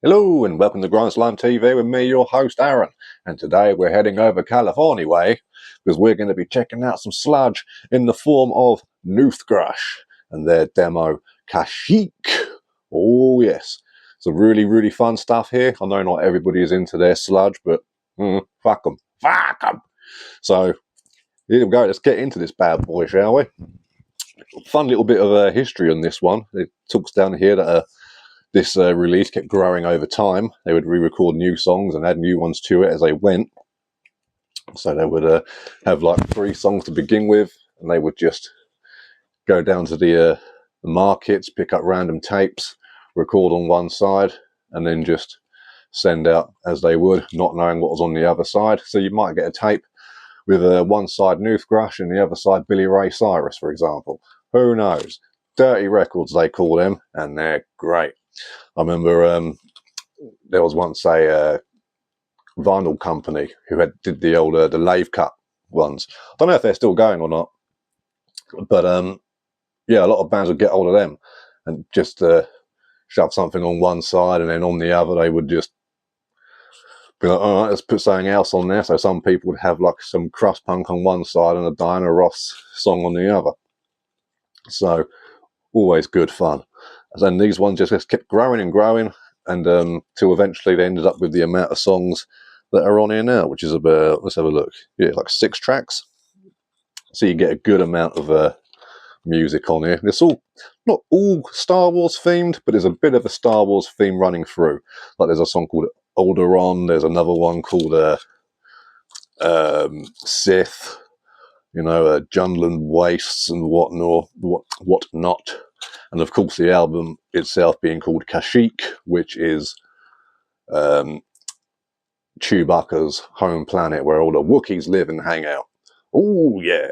Hello and welcome to GrindslimeTV with me, your host Aaron. And today we're heading over California way because we're going to be checking out some sludge in the form of Noothgrush and their demo Kashyyyk. Oh yes, some really fun stuff here. I know not everybody is into their sludge, but fuck them. So here we go, let's get into this bad boy, shall we? Fun little bit of history on this one. It talks down here that this release kept growing over time. They would re-record new songs and add new ones to it as they went. So they would have like 3 songs to begin with, and they would just go down to the markets, pick up random tapes, record on one side, and then just send out as they would, not knowing what was on the other side. So you might get a tape with one side Noothgrush and the other side Billy Ray Cyrus, for example. Who knows? Dirty records, they call them, and they're great. I remember there was once a vinyl company who did the old the lathe cut ones. I don't know if they're still going or not, but yeah, a lot of bands would get hold of them and just shove something on one side, and then on the other they would just be like, all right, let's put something else on there. So some people would have like some crust punk on one side and a Diana Ross song on the other. So always good fun. And then these ones just kept growing and growing, and till eventually they ended up with the amount of songs that are on here now, which is about, let's have a look, yeah, like 6 tracks. So you get a good amount of music on here. It's all, not all Star Wars themed, but there's a bit of a Star Wars theme running through. Like there's a song called Alderaan, there's another one called Sith, you know, Jundland Wastes and whatnot. And of course the album itself being called Kashyyyk, which is Chewbacca's home planet where all the Wookiees live and hang out. Oh yeah.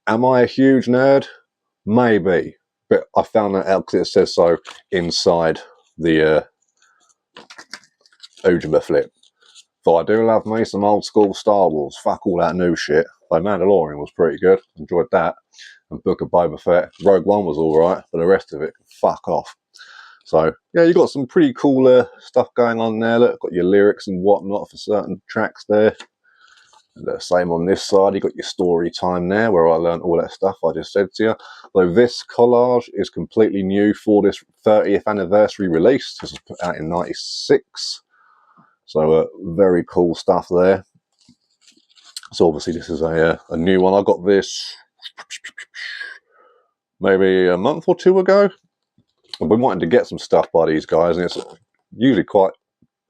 Am I a huge nerd? Maybe. But I found that out because it says so inside the Ujima flip. So I do love me some old school Star Wars. Fuck all that new shit. Though Mandalorian was pretty good. Enjoyed that. And Book of Boba Fett. Rogue One was alright, but the rest of it, fuck off. So, yeah, you got some pretty cool stuff going on there. Look, got your lyrics and whatnot for certain tracks there. And the same on this side, you got your story time there, where I learned all that stuff I just said to you. Though this collage is completely new for this 30th anniversary release. This was put out in '96. So, very cool stuff there. So, obviously, this is a new one. I got this maybe a month or 2 ago. I've been wanting to get some stuff by these guys, and it's usually quite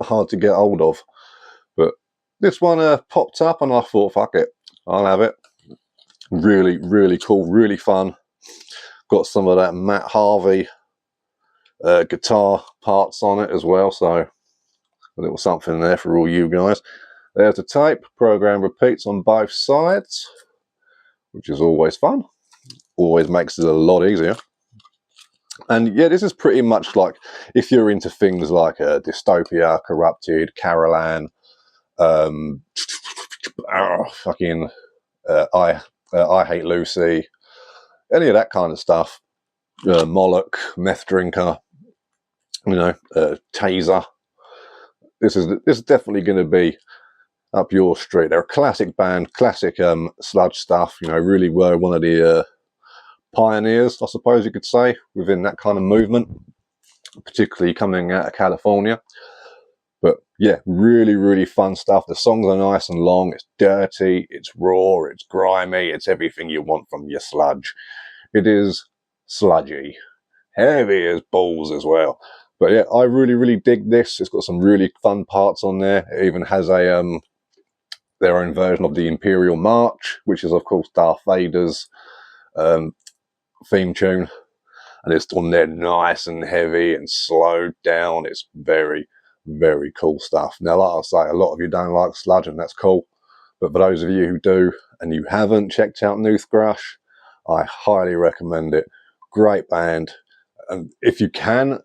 hard to get hold of. But this one popped up, and I thought, fuck it, I'll have it. Really cool, really fun. Got some of that Matt Harvey guitar parts on it as well, so a little something there for all you guys. There's the tape. Program repeats on both sides, which is always fun. Always makes it a lot easier. And yeah, this is pretty much like, if you're into things like Dystopia, Corrupted, Carol Ann, I Hate Lucy, any of that kind of stuff, Moloch, Meth Drinker, you know, Taser. This is definitely going to be up your street. They're a classic band, classic sludge stuff. You know, really were one of the pioneers, I suppose you could say, within that kind of movement, particularly coming out of California. But yeah, really fun stuff. The songs are nice and long. It's dirty, it's raw, it's grimy, it's everything you want from your sludge. It is sludgy, heavy as balls as well. But yeah, I really dig this. It's got some really fun parts on there. It even has a their own version of the Imperial March, which is of course Darth Vader's theme tune, and it's on there nice and heavy and slowed down. It's very cool stuff. Now, like I say, a lot of you don't like sludge, and that's cool, but for those of you who do and you haven't checked out Noothgrush, I highly recommend it. Great band. And if you can,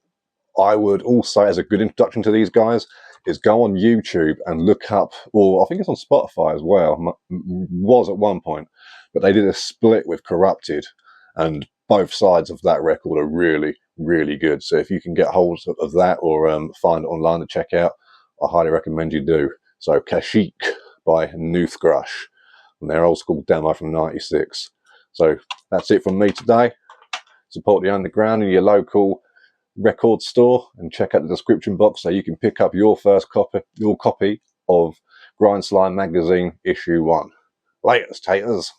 I would also, as a good introduction to these guys, is go on YouTube and look up, or I think it's on Spotify as well, was at one point, but they did a split with Corrupted, and both sides of that record are really really good. So if you can get hold of that or find it online to check out, I highly recommend you do. So Kashyyyk by Noothgrush, and their old school demo from '96. So that's it from me today. Support the underground in your local record store, and check out the description box so you can pick up your first copy of Grindslime Magazine Issue 1. Laters, taters.